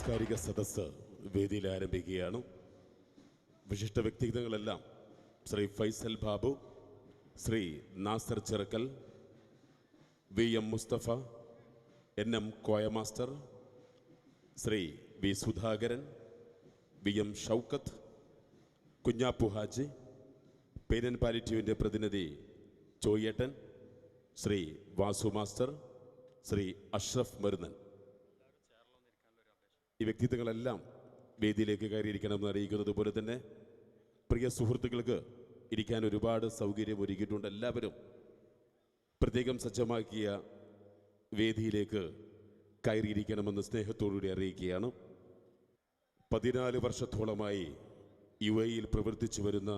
സാംസ്കാരിക സദസ്സ് വേദിയിൽ ആരംഭിക്കുകയാണ്. വിശിഷ്ട വ്യക്തിത്വങ്ങളെല്ലാം Shri Faisal Babu, Shri Nasar Chirakkal, VM Mustafa, NM Koya master, Shri V Sudhakaran, VM Shoukath, Kunhappu Haji, പേരൻ പാലിറ്റീവിൻ്റെ പ്രതിനിധി ചോയ്യേട്ടൻ, ശ്രീ വാസു മാസ്റ്റർ, ശ്രീ അഷ്റഫ് മരുന്നൻ, ഈ വ്യക്തിത്വങ്ങളെല്ലാം വേദിയിലേക്ക് കയറിയിരിക്കണമെന്ന് അറിയിക്കുന്നത് പോലെ തന്നെ പ്രിയ സുഹൃത്തുക്കൾക്ക് ഇരിക്കാൻ ഒരുപാട് സൗകര്യം ഒരുക്കിയിട്ടുണ്ട്. എല്ലാവരും പ്രത്യേകം സജ്ജമാക്കിയ വേദിയിലേക്ക് കയറിയിരിക്കണമെന്ന് സ്നേഹത്തോടുകൂടി അറിയിക്കുകയാണ്. 14 വർഷത്തോളമായി UAE പ്രവർത്തിച്ചു വരുന്ന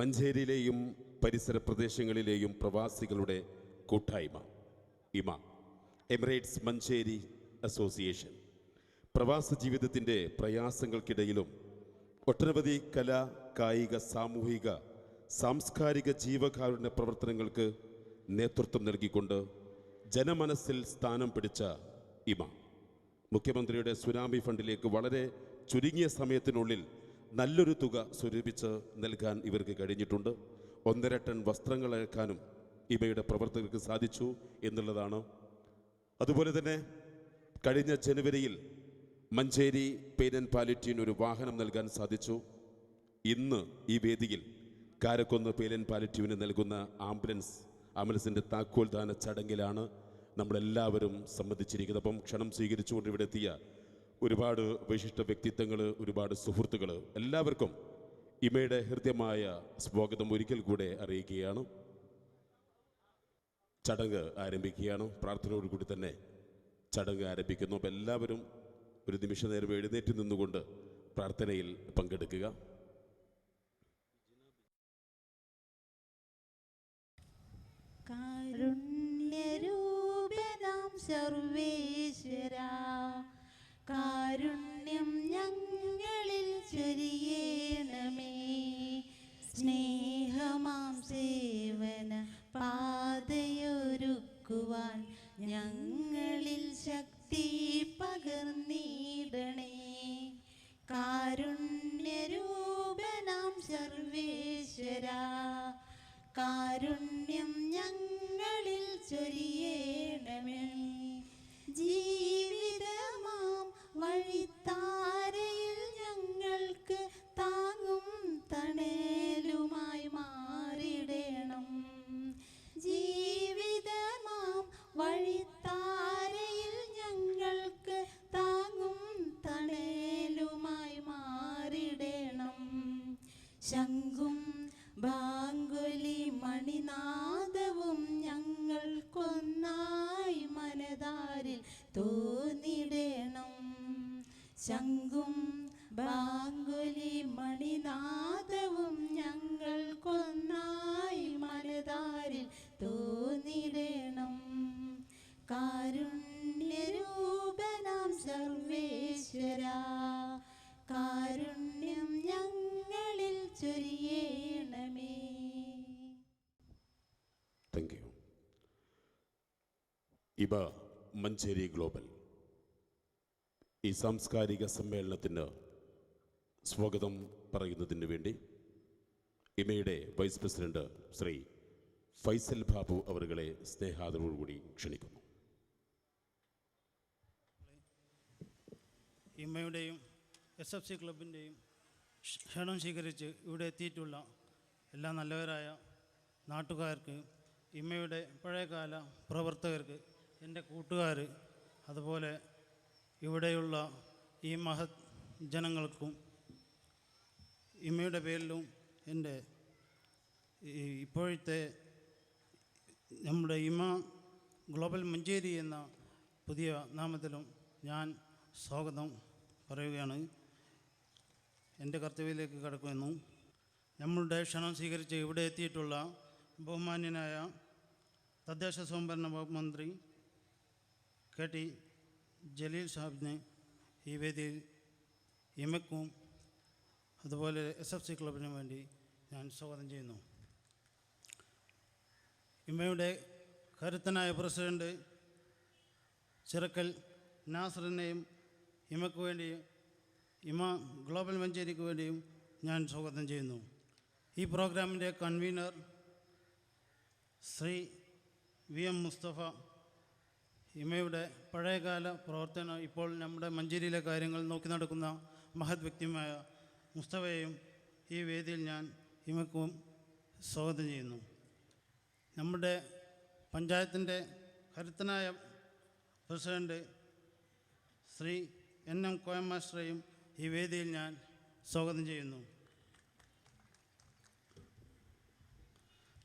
മഞ്ചേരിയിലെയും പരിസര പ്രദേശങ്ങളിലെയും പ്രവാസികളുടെ കൂട്ടായ്മ എമിറേറ്റ്സ് മഞ്ചേരി അസോസിയേഷൻ പ്രവാസ ജീവിതത്തിൻ്റെ പ്രയാസങ്ങൾക്കിടയിലും ഒട്ടനവധി കലാ, കായിക, സാമൂഹിക, സാംസ്കാരിക ജീവകാരുണ്യ പ്രവർത്തനങ്ങൾക്ക് നേതൃത്വം നൽകിക്കൊണ്ട് ജനമനസ്സിൽ സ്ഥാനം പിടിച്ച മുഖ്യമന്ത്രിയുടെ സുനാമി ഫണ്ടിലേക്ക് വളരെ ചുരുങ്ങിയ സമയത്തിനുള്ളിൽ നല്ലൊരു തുക സ്വരൂപിച്ച് നൽകാൻ ഇവർക്ക് കഴിഞ്ഞിട്ടുണ്ട്. 1.5 ടൺ വസ്ത്രങ്ങൾ അയക്കാനും ഇമയുടെ പ്രവർത്തകർക്ക് സാധിച്ചു എന്നുള്ളതാണ്. അതുപോലെ തന്നെ കഴിഞ്ഞ ജനുവരിയിൽ മഞ്ചേരി പെയിൻ പാലിറ്റീവിന് ഒരു വാഹനം നൽകാൻ സാധിച്ചു. ഇന്ന് ഈ വേദിയിൽ കാരക്കൊന്ന് പെയിൻ പാലിറ്റീവിന് നൽകുന്ന ആംബുലൻസിൻ്റെ താക്കോൽദാന ചടങ്ങിലാണ് നമ്മളെല്ലാവരും സംബന്ധിച്ചിരിക്കുന്നത്. അപ്പം ക്ഷണം സ്വീകരിച്ചുകൊണ്ട് ഇവിടെ എത്തിയ ഒരുപാട് വിശിഷ്ട വ്യക്തിത്വങ്ങൾ, ഒരുപാട് സുഹൃത്തുക്കൾ, എല്ലാവർക്കും ഇമയുടെ ഹൃദ്യമായ സ്വാഗതം ഒരിക്കൽ കൂടെ അറിയിക്കുകയാണ്. ചടങ്ങ് ആരംഭിക്കുകയാണ്. പ്രാർത്ഥനയോടുകൂടി തന്നെ ചടങ്ങ് ആരംഭിക്കുന്നു. അപ്പം എല്ലാവരും ഒരു നിമിഷ നേരം എഴുന്നേറ്റ് നിന്നുകൊണ്ട് പ്രാർത്ഥനയിൽ പങ്കെടുക്കുക. കാരുണ്യരൂപനാം സർവേശ്വരാ, കാരുണ്യം ഞങ്ങളിൽ ചൊരിയണമേ. സ്നേഹമാം സേവന പാതയൊരുക്കുവാൻ ഞങ്ങളിൽ ശക്തി പകർന്നിടണേ. കാരുണ്യരൂപനാം സർവേശ്വരാ, കാരുണ്യം ഞങ്ങളിൽ ചൊരിയണമേ. ജീവിതമാം വഴിത്താരയിൽ ഞങ്ങൾക്ക് താങ്ങും തണലുമായി മാറിടണം. ജീവിതമാം വഴിത്താരയിൽ ഞങ്ങൾക്ക് താങ്ങും തണലുമായി മാറിടണം. ശംഖും ബാങ്കുലി മണിനാദവും ഞങ്ങൾക്കൊന്നായി മനതാരിൽ തോന്നിടണം. ശംഖും ബാങ്കുലി മണിനാദവും ഞങ്ങൾക്കൊന്നായി മനതാരിൽ തോന്നിടണം. കാരുണ്യരൂപനാം സർവേശ്വരാ, കാരുണ്യം ഞങ്ങളിൽ ചൊരിയണമേ. Thank you. ഇബ മഞ്ചേരി ഗ്ലോബൽ ഈ സാംസ്കാരിക സമ്മേളനത്തിന് സ്വാഗതം പറയുന്നതിന് വേണ്ടി ഇമയുടെ വൈസ് പ്രസിഡന്റ് ശ്രീ ഫൈസൽ ബാബു അവരുകളെ സ്നേഹാദരവോടുകൂടി ക്ഷണിക്കുന്നു. ഇമയുടെയും SFC ക്ലബിൻ്റെയും ക്ഷണം സ്വീകരിച്ച് ഇവിടെ എത്തിയിട്ടുള്ള എല്ലാ നല്ലവരായ നാട്ടുകാർക്ക്, ഇമയുടെ പഴയകാല പ്രവർത്തകർക്ക്, എൻ്റെ കൂട്ടുകാർ, അതുപോലെ ഇവിടെയുള്ള ഈ മഹത് ജനങ്ങൾക്കും ഇമയുടെ പേരിലും എൻ്റെ ഇപ്പോഴത്തെ നമ്മുടെ ഇമ ഗ്ലോബൽ മഞ്ചേരി എന്ന പുതിയ നാമത്തിലും ഞാൻ സ്വാഗതം പറയുകയാണ്. എൻ്റെ കർത്തവ്യത്തിലേക്ക് കടക്കുന്നു. നമ്മളുടെ ക്ഷണം സ്വീകരിച്ച് ഇവിടെ എത്തിയിട്ടുള്ള ബഹുമാന്യനായ തദ്ദേശ സ്വയംഭരണ വകുപ്പ് മന്ത്രി KT ജലീൽ സാഹിബിനെ ഈ വേദിയിൽ ഇമയ്ക്കും അതുപോലെ SFC ക്ലബിനും വേണ്ടി ഞാൻ സ്വാഗതം ചെയ്യുന്നു. ഇമയുടെ കരുത്തനായ പ്രസിഡന്റ് ചിറക്കൽ നാസറിനെയും ഇമയ്ക്ക് വേണ്ടിയും ഇമ ഗ്ലോബൽ മഞ്ചേരിക്ക് വേണ്ടിയും ഞാൻ സ്വാഗതം ചെയ്യുന്നു. ഈ പ്രോഗ്രാമിൻ്റെ കൺവീനർ ശ്രീ VM മുസ്തഫ, ഇമയുടെ പഴയകാല പ്രവർത്തനം ഇപ്പോൾ നമ്മുടെ മഞ്ചേരിയിലെ കാര്യങ്ങൾ നോക്കി നടക്കുന്ന മഹത് വ്യക്തിയുമായ മുസ്തഫയെയും ഈ വേദിയിൽ ഞാൻ ഇമയ്ക്കും സ്വാഗതം ചെയ്യുന്നു. നമ്മുടെ പഞ്ചായത്തിൻ്റെ കരുത്തനായ പ്രസിഡന്റ് ശ്രീ NM കോയ മാസ്റ്ററെയും ഈ വേദിയിൽ ഞാൻ സ്വാഗതം ചെയ്യുന്നു.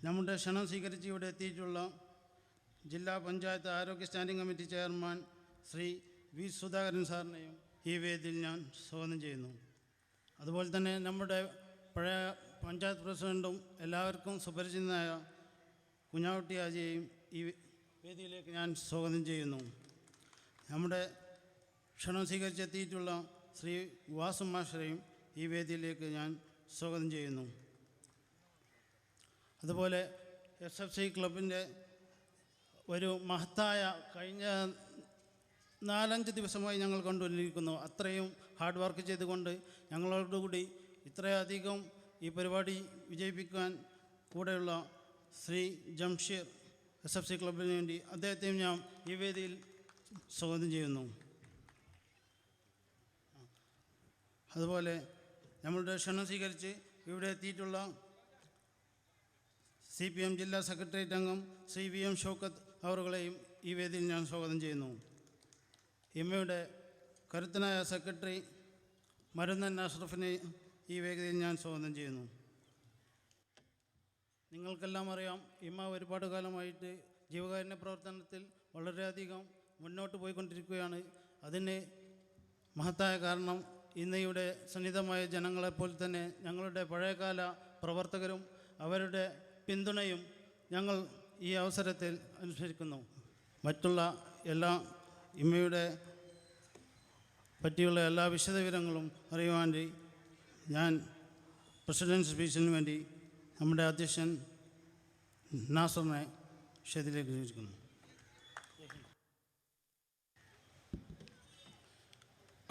നമ്മുടെ ക്ഷണം സ്വീകരിച്ച് ഇവിടെ എത്തിയിട്ടുള്ള ജില്ലാ പഞ്ചായത്ത് ആരോഗ്യ standing committee chairman Shri V Sudhakaran സാറിനെയും ഈ വേദിയിൽ ഞാൻ സ്വാഗതം ചെയ്യുന്നു. അതുപോലെ തന്നെ നമ്മുടെ പഴയ പഞ്ചായത്ത് പ്രസിഡൻറ്റും എല്ലാവർക്കും സുപരിചിതനായ കുഞ്ഞാകുട്ടി ഹാജിയെയും ഈ വേദിയിലേക്ക് ഞാൻ സ്വാഗതം ചെയ്യുന്നു. നമ്മുടെ ക്ഷണം സ്വീകരിച്ചെത്തിയിട്ടുള്ള ശ്രീ വാസു മാസ്റ്ററെയും ഈ വേദിയിലേക്ക് ഞാൻ സ്വാഗതം ചെയ്യുന്നു. അതുപോലെ SFC ക്ലബിൻ്റെ ഒരു മഹത്തായ കഴിഞ്ഞ 4-5 ദിവസമായി ഞങ്ങൾ കണ്ടുകൊണ്ടിരിക്കുന്നു. അത്രയും ഹാർഡ് വർക്ക് ചെയ്തുകൊണ്ട് ഞങ്ങളോടുകൂടി ഇത്രയധികം ഈ പരിപാടി വിജയിപ്പിക്കാൻ കൂടെയുള്ള ശ്രീ ജംഷീർ SFC ക്ലബിന് വേണ്ടി അദ്ദേഹത്തെയും ഞാൻ ഈ വേദിയിൽ സ്വാഗതം ചെയ്യുന്നു. അതുപോലെ നമ്മളുടെ ക്ഷണം സ്വീകരിച്ച് ഇവിടെ എത്തിയിട്ടുള്ള CPM ജില്ലാ സെക്രട്ടേറിയറ്റ് അംഗം ശ്രീ VM ഷൗക്കത്ത് അവറുകളെയും ഈ വേദിയിൽ ഞാൻ സ്വാഗതം ചെയ്യുന്നു. ഇമയുടെ കരുത്തനായ സെക്രട്ടറി മരുന്നൻ അഷ്റഫിനെ ഈ വേദിയിൽ ഞാൻ സ്വാഗതം ചെയ്യുന്നു. നിങ്ങൾക്കെല്ലാം അറിയാം, ഇമ ഒരുപാട് കാലമായിട്ട് ജീവകാരുണ്യ പ്രവർത്തനത്തിൽ വളരെയധികം മുന്നോട്ട് പോയിക്കൊണ്ടിരിക്കുകയാണ്. അതിന് മഹത്തായ കാരണം ഇന്ന് ഇവിടെ സന്നിധമായ ജനങ്ങളെപ്പോലെ തന്നെ ഞങ്ങളുടെ പഴയകാല പ്രവർത്തകരും അവരുടെ പിന്തുണയും ഞങ്ങൾ ഈ അവസരത്തിൽ അനുസരിക്കുന്നു. മറ്റുള്ള എല്ലാ ഇമയുടെ പറ്റിയുള്ള എല്ലാ വിശദവിവരങ്ങളും അറിയുവാൻ വേണ്ടി ഞാൻ പ്രസിഡൻറ്റ് സ്പീച്ചിന് വേണ്ടി നമ്മുടെ അധ്യക്ഷൻ നാസറിനെ ക്ഷേത്രത്തിലേക്ക് ക്ഷണിക്കുന്നു.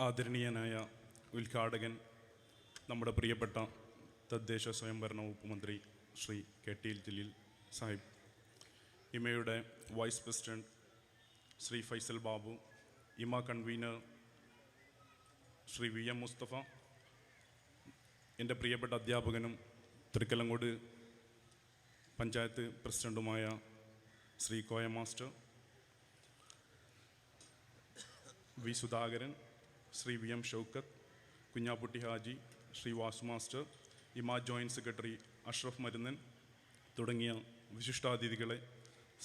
ആദരണീയനായ ഉദ്ഘാടകൻ, നമ്മുടെ പ്രിയപ്പെട്ട തദ്ദേശ സ്വയംഭരണ വകുപ്പ് മന്ത്രി ശ്രീ KT ജലീൽ സാഹിബ്, ഇമയുടെ വൈസ് പ്രസിഡന്റ് ശ്രീ ഫൈസൽ ബാബു, ഇമ കൺവീനർ ശ്രീ VM മുസ്തഫ, എൻ്റെ പ്രിയപ്പെട്ട അധ്യാപകനും തൃക്കലങ്കോട് പഞ്ചായത്ത് പ്രസിഡൻറ്റുമായ Shri Koya master, V Sudhakaran, Shri VM Shoukath, Kunhakutty Haji, Shri Vasu master, ഇമ ജോയിൻറ്റ് സെക്രട്ടറി അഷ്റഫ് മരുന്നൻ തുടങ്ങിയ വിശിഷ്ടാതിഥികളെ,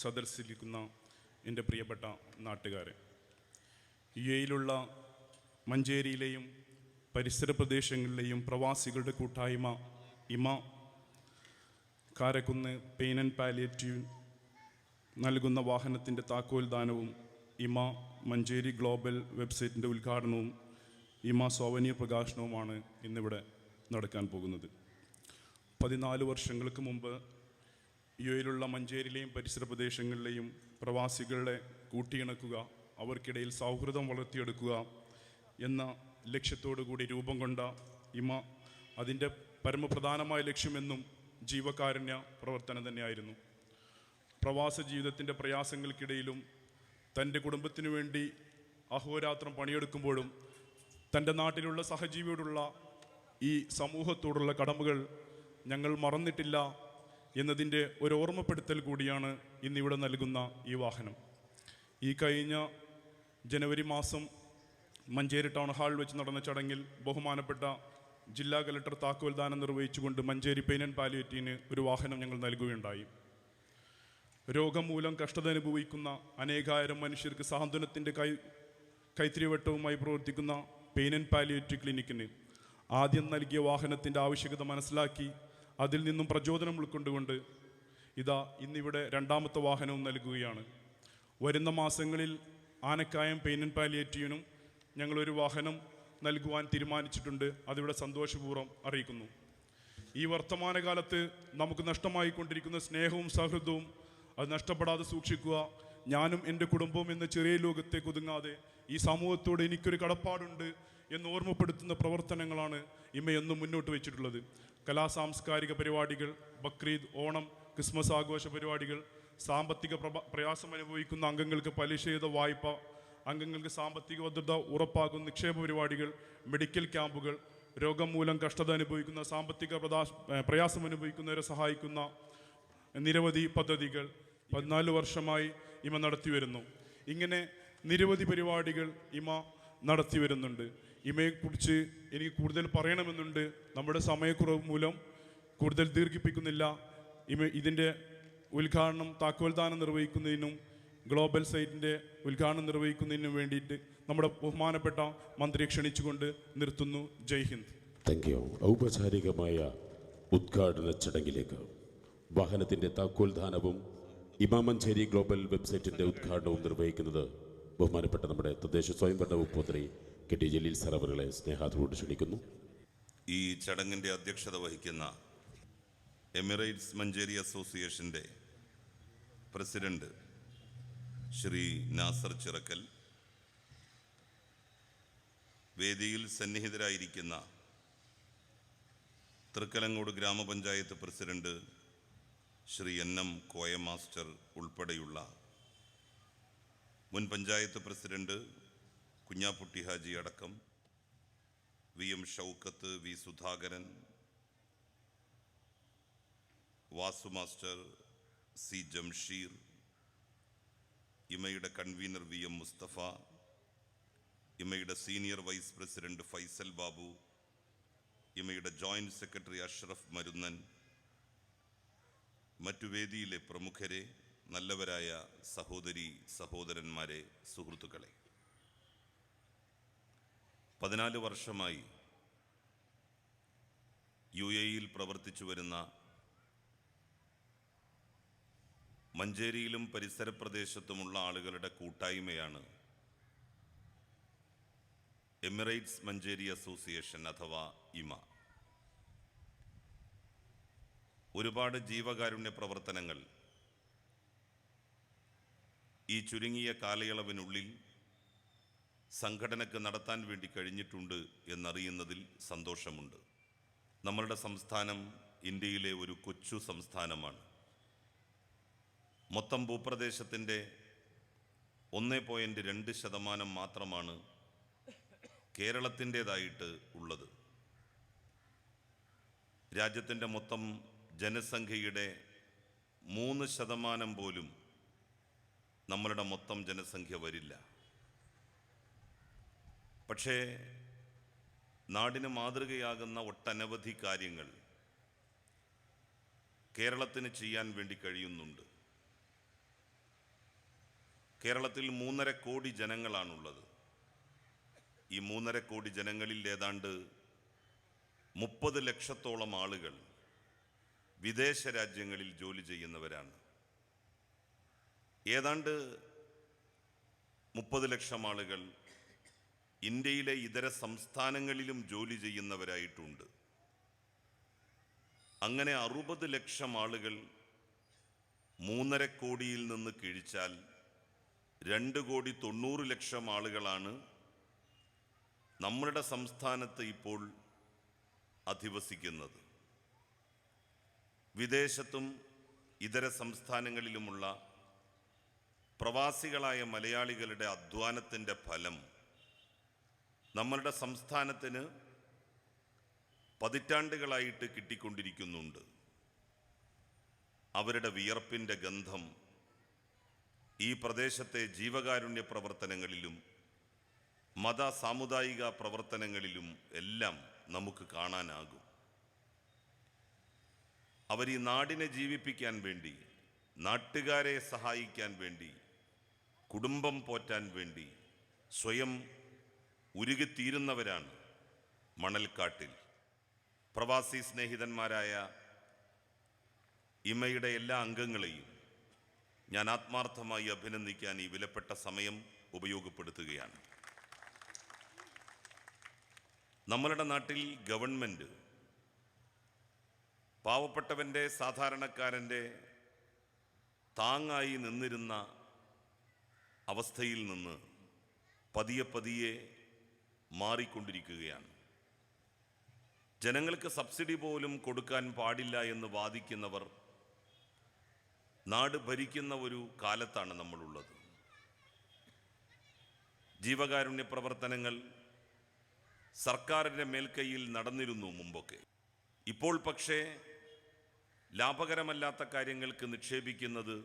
സദസ്സിലിരിക്കുന്ന എൻ്റെ പ്രിയപ്പെട്ട നാട്ടുകാരെ, UAEയിലുള്ള മഞ്ചേരിയിലെയും പരിസര പ്രദേശങ്ങളിലെയും പ്രവാസികളുടെ കൂട്ടായ്മ ഇമ കാരക്കുന്ന് പെയിൻ ആൻഡ് പാലിയേറ്റീവ് നൽകുന്ന വാഹനത്തിൻ്റെ താക്കോൽദാനവും ഇമ മഞ്ചേരി ഗ്ലോബൽ വെബ്സൈറ്റിൻ്റെ ഉദ്ഘാടനവും ഇമ സോവനീർ പ്രകാശനവുമാണ് ഇന്നിവിടെ നടക്കാൻ പോകുന്നത്. 14 വർഷങ്ങൾക്ക് മുമ്പ് UAEയിലുള്ള മഞ്ചേരിയിലെയും പരിസര പ്രദേശങ്ങളിലെയും പ്രവാസികളെ കൂട്ടിയിണക്കുക, അവർക്കിടയിൽ സൗഹൃദം വളർത്തിയെടുക്കുക എന്ന ലക്ഷ്യത്തോടു കൂടി രൂപം കൊണ്ട ഇമ അതിൻ്റെ പരമപ്രധാനമായ ലക്ഷ്യമെന്നും ജീവകാരുണ്യ പ്രവർത്തനം തന്നെയായിരുന്നു. പ്രവാസ ജീവിതത്തിൻ്റെ പ്രയാസങ്ങൾക്കിടയിലും തൻ്റെ കുടുംബത്തിനു വേണ്ടി അഹോരാത്രം പണിയെടുക്കുമ്പോഴും തൻ്റെ നാട്ടിലുള്ള സഹജീവിയോടുള്ള ഈ സമൂഹത്തോടുള്ള കടമകൾ ഞങ്ങൾ മറന്നിട്ടില്ല എന്നതിൻ്റെ ഒരു ഓർമ്മപ്പെടുത്തൽ കൂടിയാണ് ഇന്നിവിടെ നൽകുന്ന ഈ വാഹനം. ഈ കഴിഞ്ഞ ജനുവരി മാസം മഞ്ചേരി ടൗൺ ഹാളിൽ വെച്ച് നടന്ന ചടങ്ങിൽ ബഹുമാനപ്പെട്ട ജില്ലാ കലക്ടർ താക്കോൽദാനം നിർവഹിച്ചുകൊണ്ട് മഞ്ചേരി പെയിൻ ആൻഡ് പാലിയേറ്റീവിന് ഒരു വാഹനം ഞങ്ങൾ നൽകുകയുണ്ടായി. രോഗം മൂലം കഷ്ടത അനുഭവിക്കുന്ന അനേകായിരം മനുഷ്യർക്ക് സാന്ത്വനത്തിൻ്റെ കൈത്തിരിവട്ടവുമായി പ്രവർത്തിക്കുന്ന പെയിൻ ആൻഡ് പാലിയേറ്റീവ് ക്ലിനിക്കിന് ആദ്യം നൽകിയ വാഹനത്തിൻ്റെ ആവശ്യകത മനസ്സിലാക്കി അതിൽ നിന്നും പ്രചോദനം ഉൾക്കൊണ്ടുകൊണ്ട് ഇതാ ഇന്നിവിടെ രണ്ടാമത്തെ വാഹനവും നൽകുകയാണ്. വരുന്ന മാസങ്ങളിൽ ആനക്കായം പെയിൻ ആൻഡ് പാലിയേറ്റീവിനും ഞങ്ങളൊരു വാഹനം നൽകുവാൻ തീരുമാനിച്ചിട്ടുണ്ട്. അതിവിടെ സന്തോഷപൂർവ്വം അറിയിക്കുന്നു. ഈ വർത്തമാനകാലത്ത് നമുക്ക് നഷ്ടമായിക്കൊണ്ടിരിക്കുന്ന സ്നേഹവും സൗഹൃദവും അത് നഷ്ടപ്പെടാതെ സൂക്ഷിക്കുക, ഞാനും എൻ്റെ കുടുംബവും എന്ന ചെറിയ ലോകത്തേക്ക് ഒതുങ്ങാതെ ഈ സമൂഹത്തോട് എനിക്കൊരു കടപ്പാടുണ്ട് എന്ന് ഓർമ്മപ്പെടുത്തുന്ന പ്രവർത്തനങ്ങളാണ് ഇമയെന്നും മുന്നോട്ട് വെച്ചിട്ടുള്ളത്. കലാസാംസ്കാരിക പരിപാടികൾ, ബക്രീദ്, ഓണം, ക്രിസ്മസ് ആഘോഷ പരിപാടികൾ, സാമ്പത്തിക പ്രയാസം അനുഭവിക്കുന്ന അംഗങ്ങൾക്ക് പലിശരഹിത വായ്പ, അംഗങ്ങൾക്ക് സാമ്പത്തിക ഭദ്രത ഉറപ്പാക്കുന്ന നിക്ഷേപ പരിപാടികൾ, മെഡിക്കൽ ക്യാമ്പുകൾ, രോഗം മൂലം കഷ്ടത അനുഭവിക്കുന്ന സാമ്പത്തിക പ്രയാസം അനുഭവിക്കുന്നവരെ സഹായിക്കുന്ന നിരവധി പദ്ധതികൾ 14 വർഷമായി ഇമ നടത്തിവരുന്നു. ഇങ്ങനെ നിരവധി പരിപാടികൾ ഇമ നടത്തി വരുന്നുണ്ട്. ഇമയെക്കുറിച്ച് എനിക്ക് കൂടുതൽ പറയണമെന്നുണ്ട്. നമ്മുടെ സമയക്കുറവ് മൂലം കൂടുതൽ ദീർഘിപ്പിക്കുന്നില്ല. ഇതിൻ്റെ ഉദ്ഘാടനം, താക്കോൽദാനം നിർവഹിക്കുന്നതിനും ഗ്ലോബൽ സൈറ്റിൻ്റെ ഉദ്ഘാടനം നിർവഹിക്കുന്നതിനും വേണ്ടിയിട്ട് നമ്മുടെ ബഹുമാനപ്പെട്ട മന്ത്രിയെ ക്ഷണിച്ചുകൊണ്ട് നിർത്തുന്നു. ജയ് ഹിന്ദ്. Thank you. ഔപചാരികമായ ഉദ്ഘാടന ചടങ്ങിലേക്ക് വാഹനത്തിൻ്റെ താക്കോൽദാനവും ഇമാമഞ്ചേരി ഗ്ലോബൽ വെബ്സൈറ്റിൻ്റെ ഉദ്ഘാടനവും നിർവഹിക്കുന്നത് ബഹുമാനപ്പെട്ട നമ്മുടെ തദ്ദേശ സ്വയംഭരണ വകുപ്പ് മന്ത്രി കെ.ടി. ജലീൽ സാർ അവരെ സ്നേഹാദരവോട് ക്ഷണിക്കുന്നു. ഈ ചടങ്ങിൻ്റെ അധ്യക്ഷത വഹിക്കുന്ന എമിറേറ്റ്സ് മഞ്ചേരി അസോസിയേഷൻ്റെ പ്രസിഡന്റ് ശ്രീ നാസർ ചിറക്കൽ, വേദിയിൽ സന്നിഹിതരായിരിക്കുന്ന തൃക്കലങ്ങോട് ഗ്രാമപഞ്ചായത്ത് president Shri NM. Koya master ഉൾപ്പെടെയുള്ള മുൻ പഞ്ചായത്ത് പ്രസിഡന്റ് കുഞ്ഞാപ്പുട്ടി ഹാജി അടക്കം VM. Shoukath, V. Sudhakaran, Vasu master, C. Jamsheer, ഇമയുടെ കൺവീനർ വി.എം. മുസ്തഫ, ഇമയുടെ senior vice president Faisal Babu, ഇമയുടെ ജോയിന്റ് സെക്രട്ടറി അഷ്റഫ് മരുന്നൻ, മറ്റു വേദിയിലെ പ്രമുഖരെ, നല്ലവരായ സഹോദരി സഹോദരന്മാരെ, സുഹൃത്തുക്കളെ, 14 വർഷമായി UAE-യിൽ പ്രവർത്തിച്ചു വരുന്ന മഞ്ചേരിയിലും പരിസര പ്രദേശത്തുമുള്ള ആളുകളുടെ കൂട്ടായ്മയാണ് എമിറേറ്റ്സ് മഞ്ചേരി അസോസിയേഷൻ അഥവാ ഇമ. ഒരുപാട് ജീവകാരുണ്യ പ്രവർത്തനങ്ങൾ ഈ ചുരുങ്ങിയ കാലയളവിനുള്ളിൽ സംഘടനയ്ക്ക് നടത്താൻ വേണ്ടി കഴിഞ്ഞിട്ടുണ്ട് എന്നറിയുന്നതിൽ സന്തോഷമുണ്ട്. നമ്മളുടെ സംസ്ഥാനം ഇന്ത്യയിലെ ഒരു കൊച്ചു സംസ്ഥാനമാണ്. മൊത്തം ഭൂപ്രദേശത്തിൻ്റെ 1.2% മാത്രമാണ് കേരളത്തിൻ്റേതായിട്ട് ഉള്ളത്. രാജ്യത്തിൻ്റെ മൊത്തം ജനസംഖ്യയുടെ 3% പോലും നമ്മളുടെ മൊത്തം ജനസംഖ്യ വരില്ല. പക്ഷേ നാടിന് മാതൃകയാകുന്ന ഒട്ടനവധി കാര്യങ്ങൾ കേരളത്തിന് ചെയ്യാൻ വേണ്ടി കഴിയുന്നുണ്ട്. കേരളത്തിൽ 3.5 കോടി ജനങ്ങളാണുള്ളത്. ഈ 3.5 കോടി ജനങ്ങളിൽ ഏതാണ്ട് 30 ലക്ഷത്തോളം ആളുകൾ വിദേശ രാജ്യങ്ങളിൽ ജോലി ചെയ്യുന്നവരാണ്. ഏതാണ്ട് 30 ലക്ഷം ആളുകൾ ഇന്ത്യയിലെ ഇതര സംസ്ഥാനങ്ങളിലും ജോലി ചെയ്യുന്നവരായിട്ടുണ്ട്. അങ്ങനെ 60 ലക്ഷം ആളുകൾ 3.5 കോടിയിൽ നിന്ന് കിഴിച്ചാൽ 2.90 കോടി ആളുകളാണ് നമ്മളുടെ സംസ്ഥാനത്ത് ഇപ്പോൾ അധിവസിക്കുന്നത്. വിദേശത്തും ഇതര സംസ്ഥാനങ്ങളിലുമുള്ള പ്രവാസികളായ മലയാളികളുടെ അധ്വാനത്തിൻ്റെ ഫലം നമ്മളുടെ സംസ്ഥാനത്തിന് പതിറ്റാണ്ടുകളായിട്ട് കിട്ടിക്കൊണ്ടിരിക്കുന്നുണ്ട്. അവരുടെ വിയർപ്പിൻ്റെ ഗന്ധം ഈ പ്രദേശത്തെ ജീവകാരുണ്യ പ്രവർത്തനങ്ങളിലും മത സാമുദായിക പ്രവർത്തനങ്ങളിലും എല്ലാം നമുക്ക് കാണാനാകും. അവർ ഈ നാടിനെ ജീവിപ്പിക്കാൻ വേണ്ടി, നാട്ടുകാരെ സഹായിക്കാൻ വേണ്ടി, കുടുംബം പോറ്റാൻ വേണ്ടി സ്വയം ഉരുകിത്തീരുന്നവരാണ് മണൽക്കാട്ടിൽ. പ്രവാസി സ്നേഹിതന്മാരായ ഇമയുടെ എല്ലാ അംഗങ്ങളെയും ഞാൻ ആത്മാർത്ഥമായി അഭിനന്ദിക്കാൻ ഈ വിലപ്പെട്ട സമയം ഉപയോഗപ്പെടുത്തുകയാണ്. നമ്മളുടെ നാട്ടിൽ ഗവൺമെൻറ് പാവപ്പെട്ടവൻ്റെ, സാധാരണക്കാരൻ്റെ താങ്ങായി നിന്നിരുന്ന അവസ്ഥയിൽ നിന്ന് പതിയെ പതിയെ മാറിക്കൊണ്ടിരിക്കുകയാണ്. ജനങ്ങൾക്ക് സബ്സിഡി പോലും കൊടുക്കാൻ പാടില്ല എന്ന് വാദിക്കുന്നവർ നാട് ഭരിക്കുന്ന ഒരു കാലത്താണ് നമ്മളുള്ളത്. ജീവകാരുണ്യ പ്രവർത്തനങ്ങൾ സർക്കാരിൻ്റെ മേൽക്കൈയിൽ നടന്നിരുന്നു മുമ്പൊക്കെ. ഇപ്പോൾ പക്ഷേ ലാഭകരമല്ലാത്ത കാര്യങ്ങൾക്ക് നിക്ഷേപിക്കുന്നത്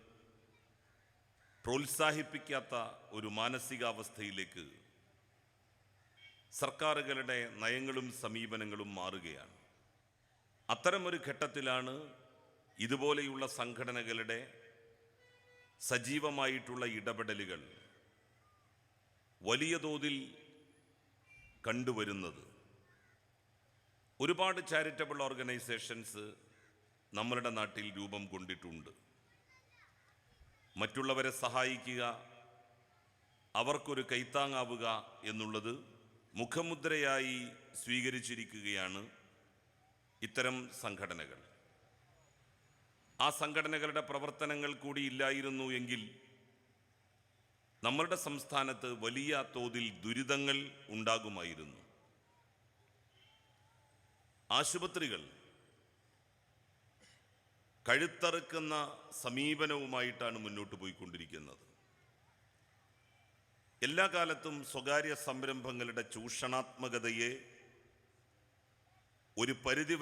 പ്രോത്സാഹിപ്പിക്കാത്ത ഒരു മാനസികാവസ്ഥയിലേക്ക് സർക്കാരുകളുടെ നയങ്ങളും സമീപനങ്ങളും മാറുകയാണ്. അത്തരമൊരു ഘട്ടത്തിലാണ് ഇതുപോലെയുള്ള സംഘടനകളുടെ സജീവമായിട്ടുള്ള ഇടപെടലുകൾ വലിയ തോതിൽ കണ്ടുവരുന്നത്. ഒരുപാട് ചാരിറ്റബിൾ ഓർഗനൈസേഷൻസ് നമ്മളുടെ നാട്ടിൽ രൂപം കൊണ്ടിട്ടുണ്ട്. മറ്റുള്ളവരെ സഹായിക്കുക, അവർക്കൊരു കൈത്താങ്ങാവുക എന്നുള്ളത് മുഖമുദ്രയായി സ്വീകരിച്ചിരിക്കുകയാണ് ഇത്തരം സംഘടനകൾ. ആ സംഘടനകളുടെ പ്രവർത്തനങ്ങൾ കൂടി ഇല്ലായിരുന്നു എങ്കിൽ നമ്മളുടെ സംസ്ഥാനത്ത് വലിയ തോതിൽ ദുരിതങ്ങൾ ഉണ്ടാകുമായിരുന്നു. ആശുപത്രികൾ കഴുത്തറുക്കുന്ന സമീപനവുമായിട്ടാണ് മുന്നോട്ട് പോയിക്കൊണ്ടിരിക്കുന്നത്. എല്ലാ കാലത്തും സ്വകാര്യ സംരംഭങ്ങളുടെ ചൂഷണാത്മകതയെ ഒരു പരിധി